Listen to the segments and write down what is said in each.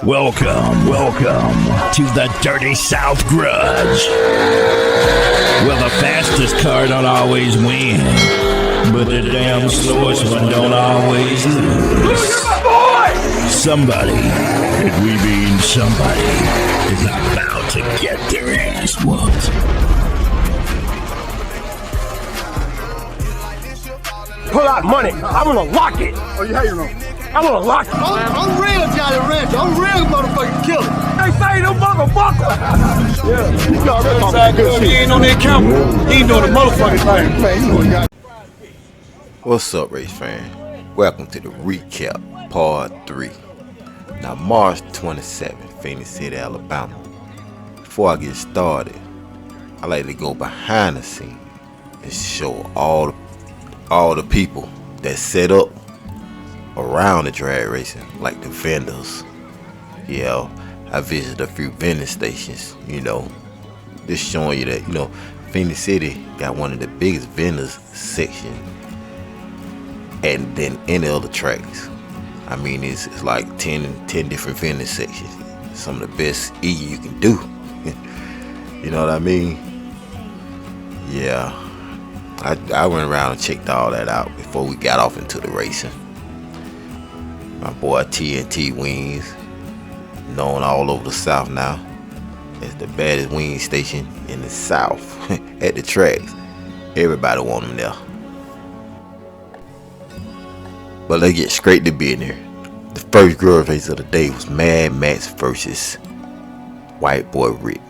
Welcome to the Dirty South Grudge, where the fastest car don't always win, but the damn slowest one don't always lose. Somebody, and we mean somebody, is about to get their ass whooped. Pull out money. I'm gonna lock it. Oh, you hating on me? I'm gonna lock it. I'm real, Jolly Rancher. I'm real motherfucking killer. They say them motherfuckers. Yeah, you already Inside good. You ain't on that camera. You ain't doing the motherfucking thing. Man, you know you got. What's up, race fan? Welcome to the recap, part 3. Now, March 27th, Phoenix City, Alabama. Before I get started, I like to go behind the scenes and show all the people that set up around the drag racing, like the vendors. Yeah, I visited a few vending stations, just showing you that, Phoenix City got one of the biggest vendors section and than any other tracks. I mean, it's like 10 different vending sections. Some of the best eating you can do. You know what I mean? Yeah. I went around and checked all that out before we got off into the racing. My boy TNT Wings, known all over the South now as the baddest wing station in the South at the tracks. Everybody want them there. But let's get straight to business. The first grudge race of the day was Mad Max versus White Boy Rick.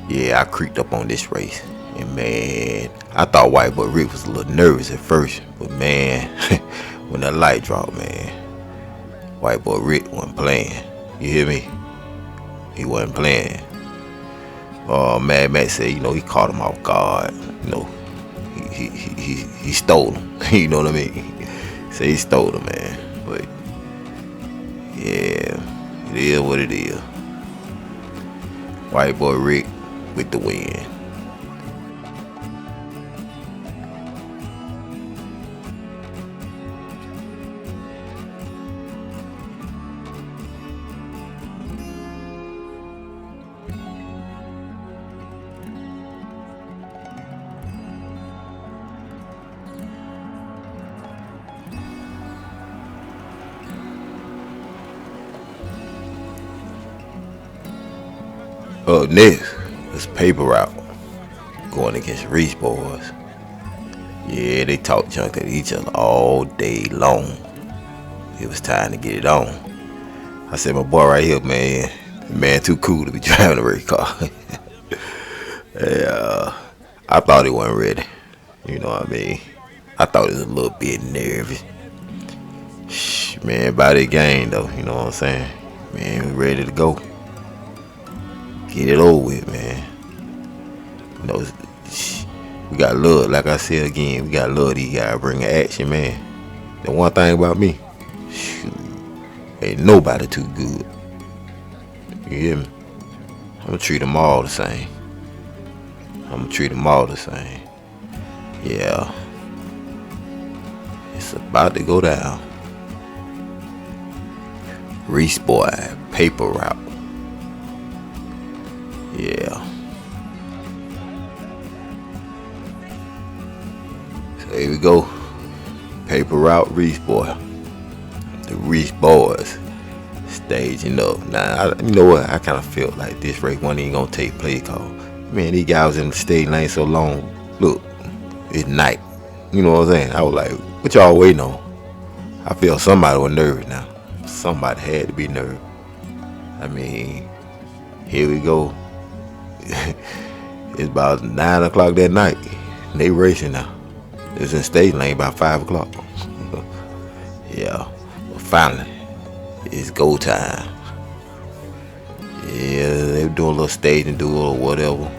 Yeah, I creeped up on this race. And man, I thought White Boy Rick was a little nervous at first. But man, when that light dropped, man, White Boy Rick wasn't playing. You hear me? He wasn't playing. Mad Max said, he caught him off guard. He stole him. You know what I mean? Say he stole him, man. But yeah, it is what it is. White Boy Rick with the win. Next is Paper Route going against Reese Boys. Yeah, they talk junk at each other all day long. It was time to get it on. I said, my boy right here, man too cool to be driving a race car. Yeah, I thought he wasn't ready. You know what I mean? I thought he was a little bit nervous. Man, by the game though, you know what I'm saying? Man, we ready to go. Get it over with, man. We got love, like I said again, we got love these guys bring action, man. The one thing about me, ain't nobody too good. You hear me? I'm gonna treat them all the same. Yeah. It's about to go down. Reese Boy, Paper Route. Yeah. So here we go. Paper Route, Reese Boy. The Reese Boys staging up. Now, you know what? I kind of felt like this race wasn't even going to take place call. Man, these guys was in the stage lane so long. Look, it's night. You know what I'm saying? I was like, what y'all waiting on? I feel somebody was nervous now. Somebody had to be nervous. I mean, here we go. It's about 9 o'clock that night. They racing now. It's in stage lane about 5 o'clock. Yeah. But finally, it's go time. Yeah, they were doing a little stage and do or whatever,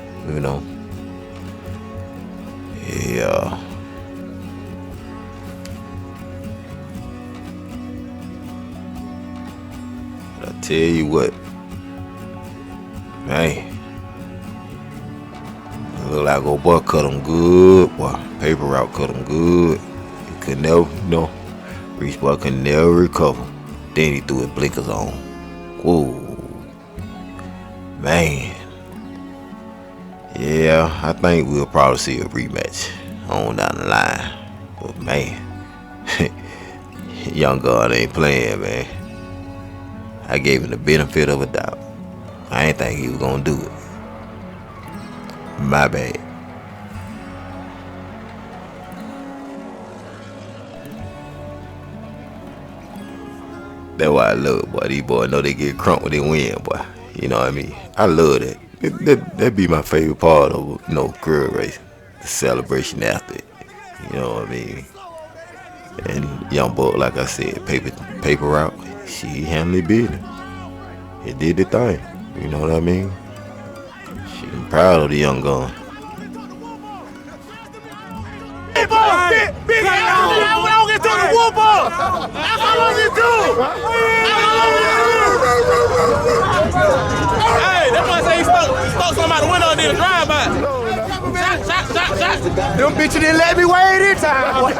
Yeah. But I tell you what, man. Look like old boy cut him good, boy. Paper Route cut him good. He could never, Reese Boy could never recover. Then he threw his blinkers on. Whoa. man, yeah, I think we'll probably see a rematch on down the line. But man, young God ain't playing, man. I gave him the benefit of a doubt. I ain't think he was gonna do it. My bad. That's why I love it, boy. These boys know they get crunk when they win, boy. You know what I mean? I love that. That'd be my favorite part of, grudge racing. The celebration after it. You know what I mean? And young boy, like I said, paper route, she handled it business. It did the thing. You know what I mean? I'm proud of the young gun. Hey, boy, big I don't get through the whoop-up. That's all I get through. Hey, that's why I say he stole something out the window and did a drive-by. Shot. Them bitches didn't let me weigh this time.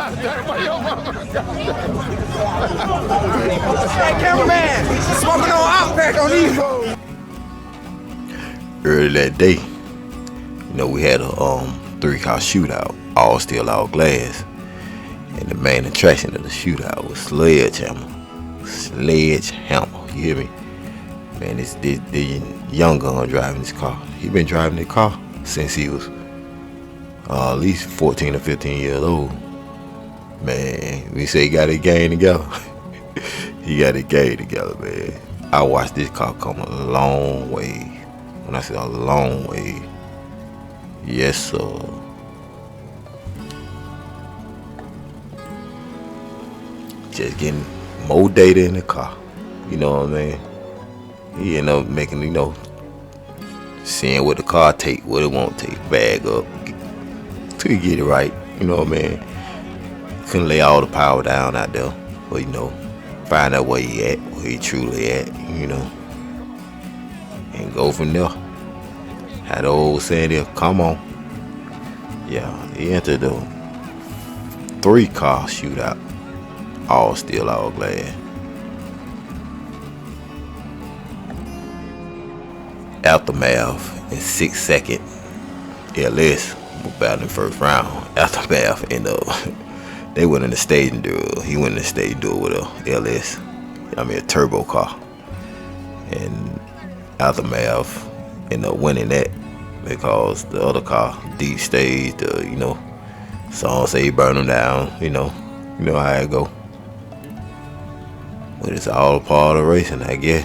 Hey, cameraman, smoking on outback on these roads. Early that day, we had a 3-car shootout, all steel, all glass. And the main attraction of the shootout was Sledgehammer. You hear me? Man, the young gun driving this car. He been driving the car since he was at least 14 or 15 years old. Man, we say he got his game together. He got his game together, man. I watched this car come a long way. When I say a long way, yes, sir. Just getting more data in the car. You know what I mean? He ended up making, seeing what the car take, what it won't take, bag up, till you get it right. You know what I mean? Couldn't lay all the power down out there, but find out where he at, where he truly at, and go from there. Had the old saying there, come on. Yeah, he entered the 3-car shootout, all steel, all glass. Aftermath in 6 second LS battled in the first round. Aftermath ended up they went in the staging duel. He went in the staging duel with a LS. A turbo car. And Aftermath ended up winning that because the other car deep staged, some say he burned them down, you know how it go. But it's all a part of racing, I guess,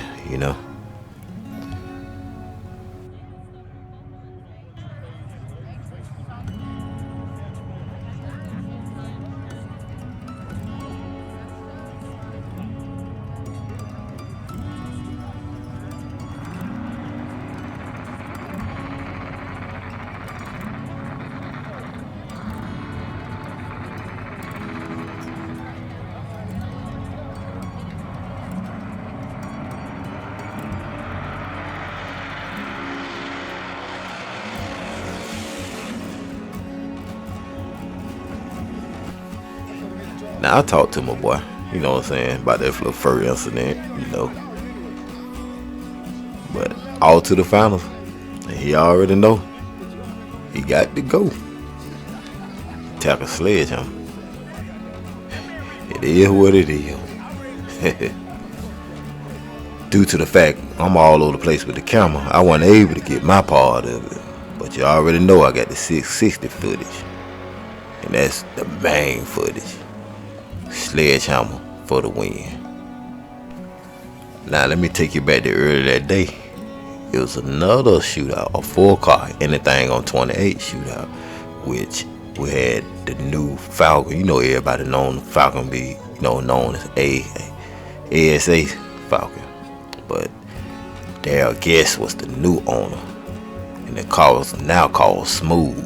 Now I talked to my boy, about that little furry incident, But all to the finals, and he already know he got to go. Tackle Sledgehammer. It is what it is. Due to the fact I'm all over the place with the camera, I wasn't able to get my part of it. But you already know I got the 660 footage, and that's the main footage. Sledgehammer for the win. Now let me take you back to earlier that day. It was another shootout, a 4-car, anything on 28 shootout, which we had the new Falcon. Everybody known the Falcon be known as ASA Falcon, but their guest was the new owner, and the car was now called Smooth.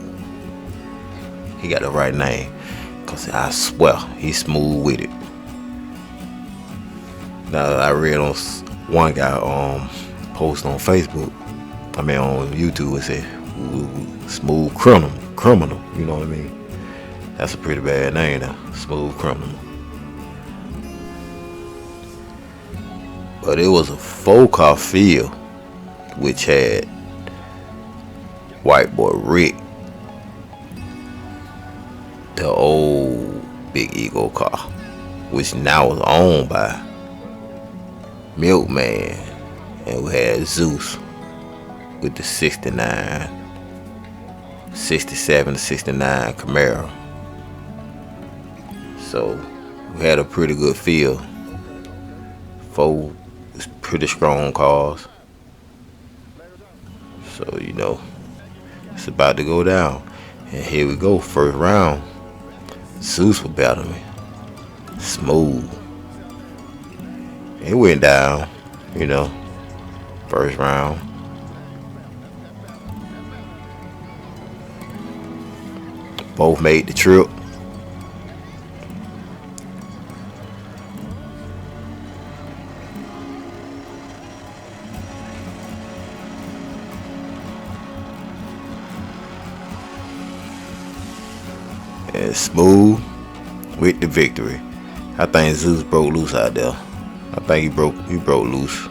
He got the right name. Cause I swear he's smooth with it. Now I read on one guy post on Facebook, on YouTube, it said smooth criminal. You know what I mean? That's a pretty bad name now, smooth criminal. But it was a 4-car field which had white boy Rick, the old Big Eagle car, which now is owned by Milkman, and we had Zeus with the 67 to 69 Camaro. So we had a pretty good field. 4 pretty strong cars. So you know, it's about to go down. And here we go, first round. Zeus was better than me. Smooth. It went down, you know, first round. Both made the trip. And Smooth with the victory. I think Zeus broke loose out there. I think he broke loose.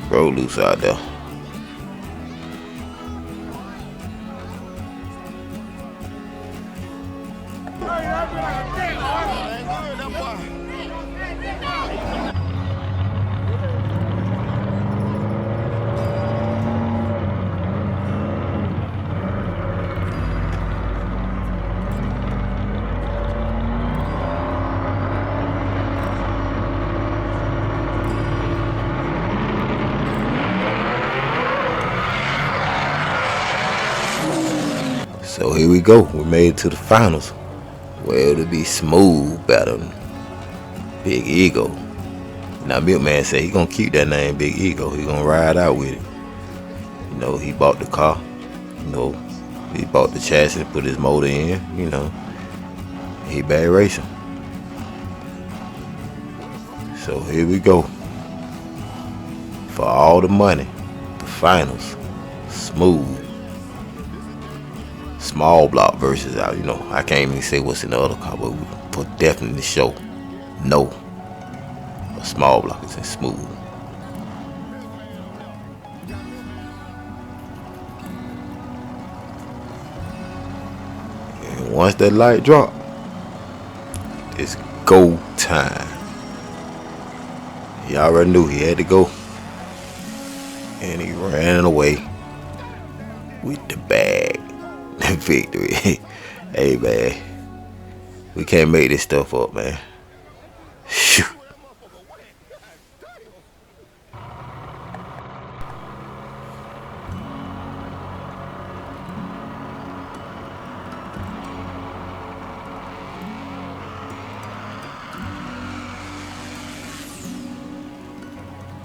Broke loose out there. So here we go. We made it to the finals. Well, it'll be Smooth better than Big Ego. Now Milkman said he gonna keep that name Big Ego. He gonna ride out with it. You know, he bought the car. You know, he bought the chassis, put his motor in. You know, he bad racing. So here we go. For all the money, the finals. Smooth. Small block versus out, you know, I can't even say what's in the other car, but we put definitely show no. A small block is in Smooth. And once that light drop, it's go time. He already knew he had to go. And he ran away with the bag. Victory. Hey man, we can't make this stuff up, man. Shoot.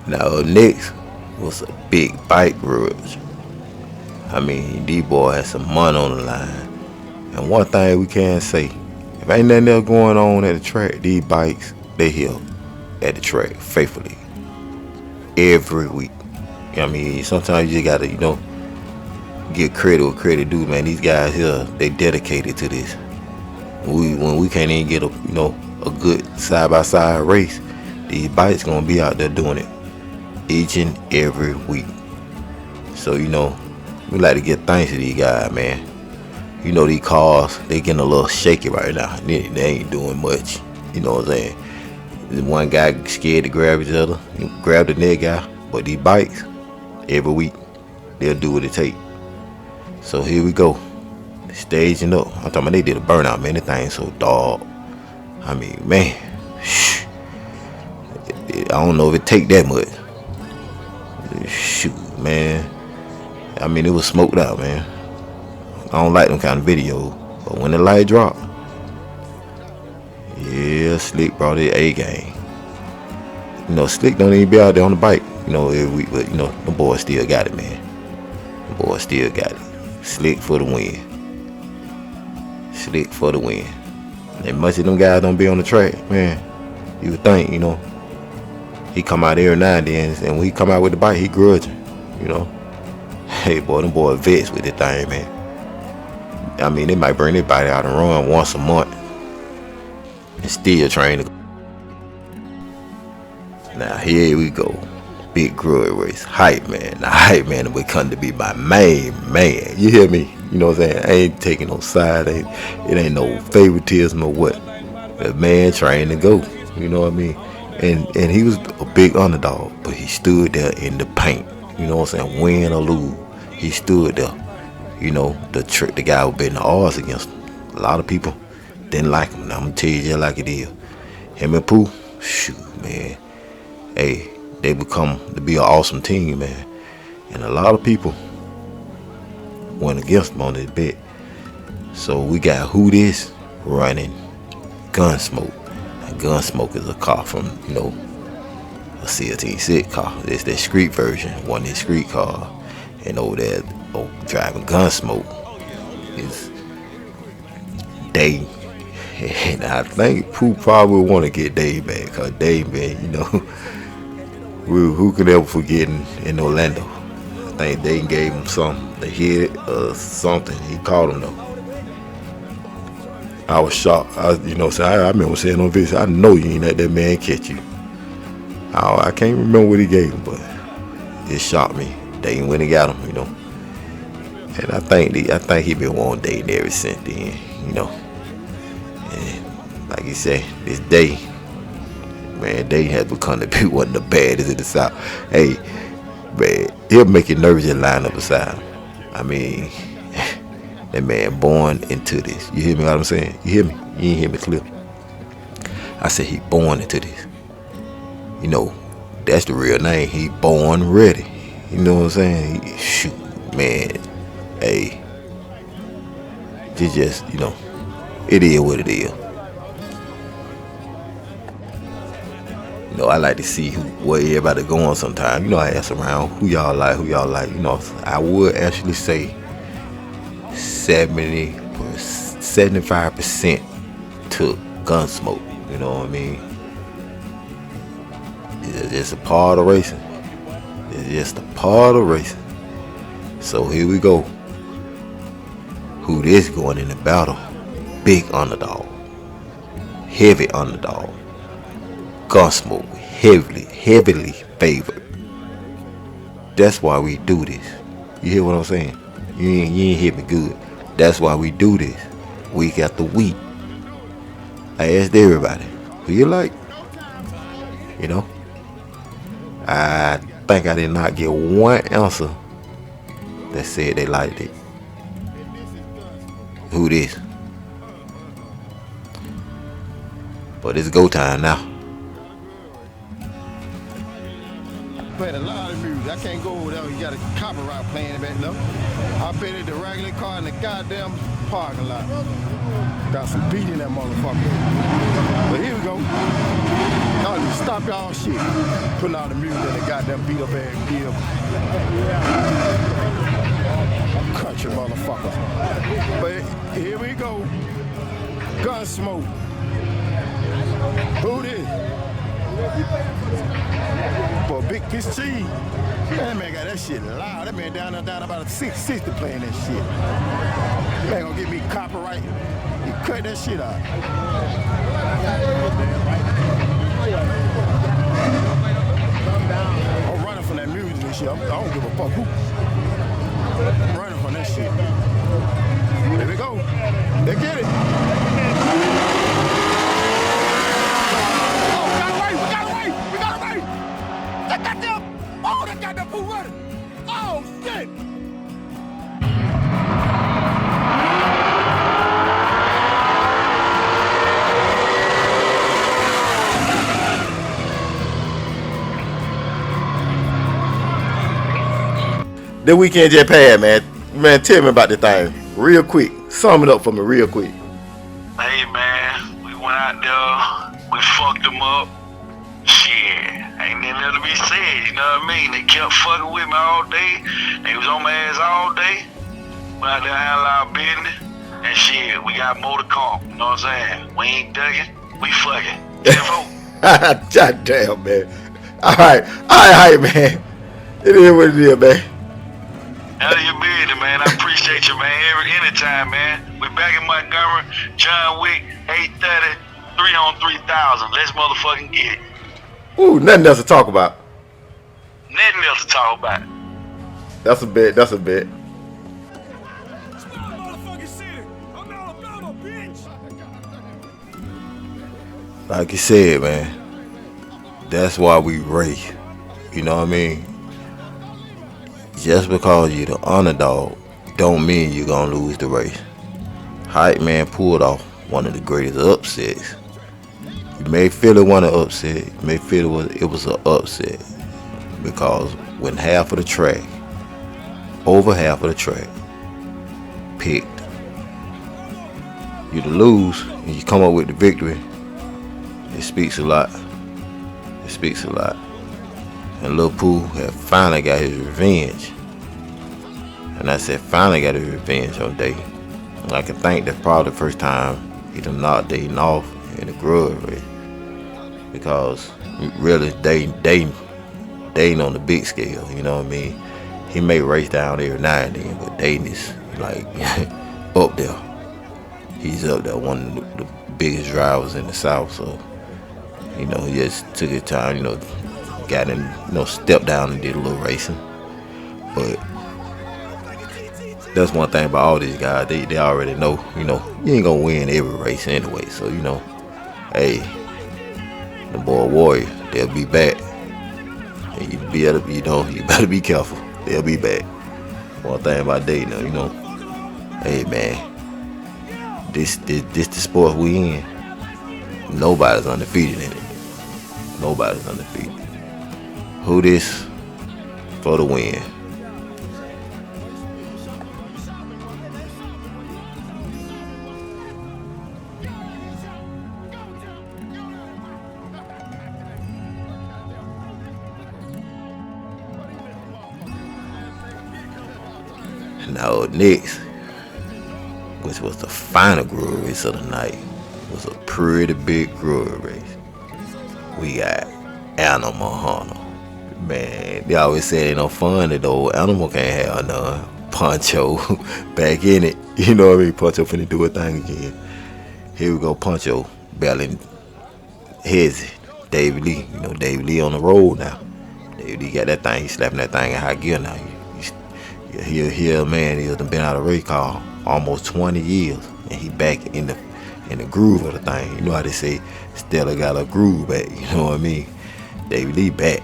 Now next was a big bike grudge. I mean, D-boy has some money on the line. And one thing we can say, if ain't nothing else going on at the track, these bikes, they here at the track faithfully. Every week. You know what I mean? Sometimes you just gotta, you know, give credit where credit due, man. These guys here, they dedicated to this. When we can't even get a, you know, a good side-by-side race, these bikes gonna be out there doing it each and every week. So, you know, we like to give thanks to these guys, man. You know, these cars, they getting a little shaky right now. They ain't doing much. You know what I'm saying? This one guy scared to grab each other, grab the next guy. But these bikes, every week, they'll do what it take. So here we go. Staging up. I'm talking about they did a burnout, man. This thing so dog. I mean, man. I don't know if it take that much. Shoot, man. I mean, it was smoked out, man. I don't like them kind of videos. But when the light dropped, yeah, Slick brought it A game. You know, Slick don't even be out there on the bike, you know, every week. But, you know, the boys still got it, man. The boys still got it. Slick for the win. Slick for the win. And much of them guys don't be on the track, man. You would think, you know, he come out every now and then, and when he come out with the bike, he grudging, you know. Hey, boy, them boys vets with the thing, man. I mean, they might bring their body out and run once a month and still train to go. Now, here we go. Big Grudge race, hype man. The hype man would come to be my main man. You hear me? You know what I'm saying? I ain't taking no side. It ain't no favoritism or what. The man trying to go. You know what I mean? And he was a big underdog, but he stood there in the paint. You know what I'm saying? Win or lose, he stood there. You know, the guy who been the odds against him. A lot of people didn't like him. Now I'm gonna tell you just like it is. Him and Pooh, shoot, man. Hey, they become to be an awesome team, man. And a lot of people went against him on this bet. So we got Who This running Gunsmoke. Now, Gunsmoke is a car from, you know, a CLT6 car. It's that street version, one of the street car. And over there, driving Gunsmoke is Dave. And I think Pooh probably want to get Dave back, because Dave, man, you know, who could ever forget in Orlando? I think they gave him something, the hit or something. He caught him though. I was shocked. I remember saying on video, I know you ain't let that man catch you. I can't remember what he gave him, but it shocked me. They went and got him, you know. And I think he been wanting Dayton ever since then, you know. And like he said, this day, man, Dayton has become to be one of the baddest in the South. Hey, man, he'll make you nervous to line up beside him. I mean, that man born into this. You hear me what I'm saying? You hear me? You ain't hear me clear. I said he born into this. You know, that's the real name. He born ready. You know what I'm saying? Shoot, man. Hey, it just, you know, it is what it is. You know, I like to see where everybody going sometimes. You know, I ask around who y'all like. You know, I would actually say 75% took Gunsmoke. You know what I mean? It's just a part of racing. It's just a part of racing. So here we go. Who This going in the battle? Big underdog. Heavy underdog. Gunsmoke. Heavily favored. That's why we do this. You hear what I'm saying? You ain't hear me good. That's why we do this. Week after week. I asked everybody, who you like? You know? I think I did not get one answer that said they liked it. Who This? But it's go time now. Playing a lot of music. I can't go over there. You got a copyright playing back there. I bet it the regular car in the goddamn parking lot. Got some beat in that motherfucker. But here we go. Y'all need to stop y'all shit. Putting all the music in the goddamn beat up ass gear. Country motherfucker. But here we go. Gunsmoke. Who This? For a big piece of cheese. That man got that shit loud. That man down about a 660 playing that shit. Man gonna give me copyright. He cut that shit out. I'm running from that music and shit. I don't give a fuck who. I'm running from that shit. There we go. They get it. That goddamn Pooh running. Oh, shit. The weekend just passed, man. Man, tell me about the thing. Real quick. Sum it up for me real quick. Hey, man. We went out there. We fucked them up. Shit. Ain't nothing else to be said, you know what I mean? They kept fucking with me all day. They was on my ass all day. Went out there handling our business. And shit, we got more to come. You know what I'm saying? We ain't ducking, we fucking. God damn, man. Alright, man. It is what it is, man. Out of your business, man. I appreciate you, man. Anytime, man. We back in Montgomery, John Wick, 830, 3 on 3000. Let's motherfucking get it. Ooh, nothing else to talk about. else to talk about. That's a bet. That's a bet. Like you said, man, that's why we race. You know what I mean? Just because you're the underdog don't mean you're gonna lose the race. Hype Man pulled off one of the greatest upsets. You may feel it wasn't an upset. You may feel it was an upset because when half of the track, over half of the track, picked you to lose and you come up with the victory, it speaks a lot. It speaks a lot. And Lil Pooh had finally got his revenge. And I said finally got his revenge on Day. And I can think that's probably the first time he done knocked Dayton off in the Grudge race. Because really Dayton on the big scale, you know what I mean? He may race down every now and then, but Dayton is like up there. He's up there, one of the biggest drivers in the South, so you know, he just took his time, you know, got in, you know, stepped down and did a little racing. But that's one thing about all these guys, they already know, you know, you ain't gonna win every race anyway. So, you know, hey, the boy Warrior, they'll be back. And you better be careful. They'll be back. One thing about Dayton, you know, hey man, this the sport we in. Nobody's undefeated in it. Nobody's undefeated. Who this for the win? Now next, which was the final Grudge race of the night, was a pretty big Grudge race. We got Animal Hunter. Man, they always say ain't no fun that the old animal can't have none. Poncho back in it. You know what I mean? Poncho finna do a thing again. Here we go, Poncho battling Hezzy, David Lee. You know, David Lee on the road now. David Lee got that thing, he's slapping that thing in high gear now. Here, man, he done been out of race car almost 20 years. And he back in the groove of the thing. You know how they say Stella got a groove back, you know what I mean? David Lee back.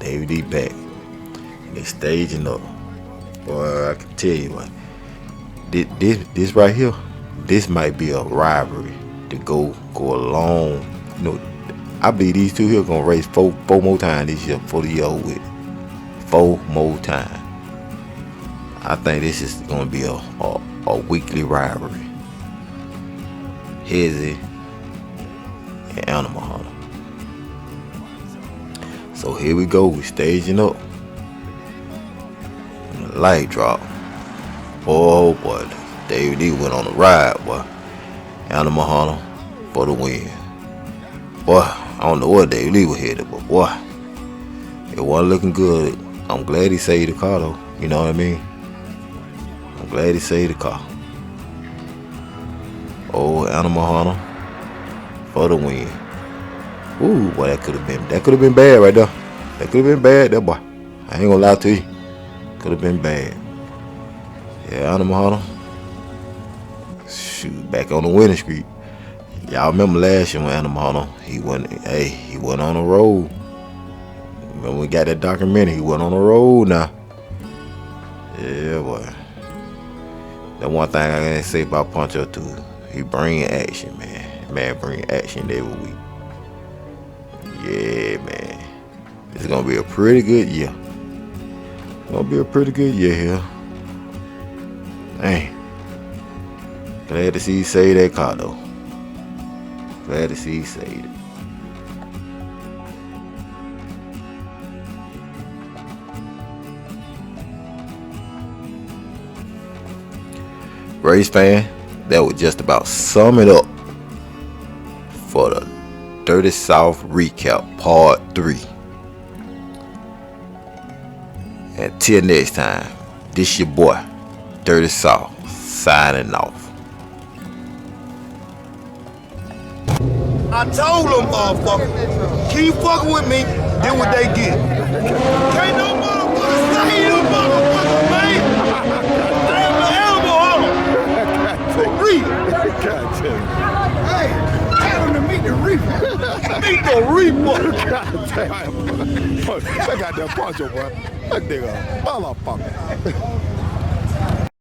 David Lee back. And they staging up. Boy, I can tell you what. This right here, this might be a rivalry to go along. You know, I believe these two here gonna race four more times this year before the year over with. 4 more times. I think this is gonna be a weekly rivalry. Hezzy and Animal Hunter. So here we go, we staging up. And the light drop. Oh boy, David Lee went on the ride, boy. Animal Hunter for the win. Boy, I don't know what David Lee was headed, but boy, it wasn't looking good. I'm glad he saved the car though, you know what I mean? I'm glad he saved the car. Oh, Animal Hunter for the win. Ooh, boy, that could have been bad right there. That could have been bad there, boy. I ain't gonna lie to you. Could have been bad. Yeah, Animal Hunter. Shoot, back on the winning streak. Y'all remember last year when Animal Hunter, he went on the road. Remember we got that documentary, he went on the road now. Yeah, boy. That one thing I gotta say about Poncho too, he bring action, man. Man bring action every week. Yeah, man. It's gonna be a pretty good year. Gonna be a pretty good year here. Dang. Glad to see you save that car though. Glad to see you saved it. Race fan, that would just about sum it up for the Dirty South Recap Part 3. Until next time, this your boy, Dirty South, signing off. I told them, motherfucker, keep fucking with me, then what they get. Can't no more. Meet the Reaper. God damn. That goddamn poncho, boy. That nigga, motherfucker.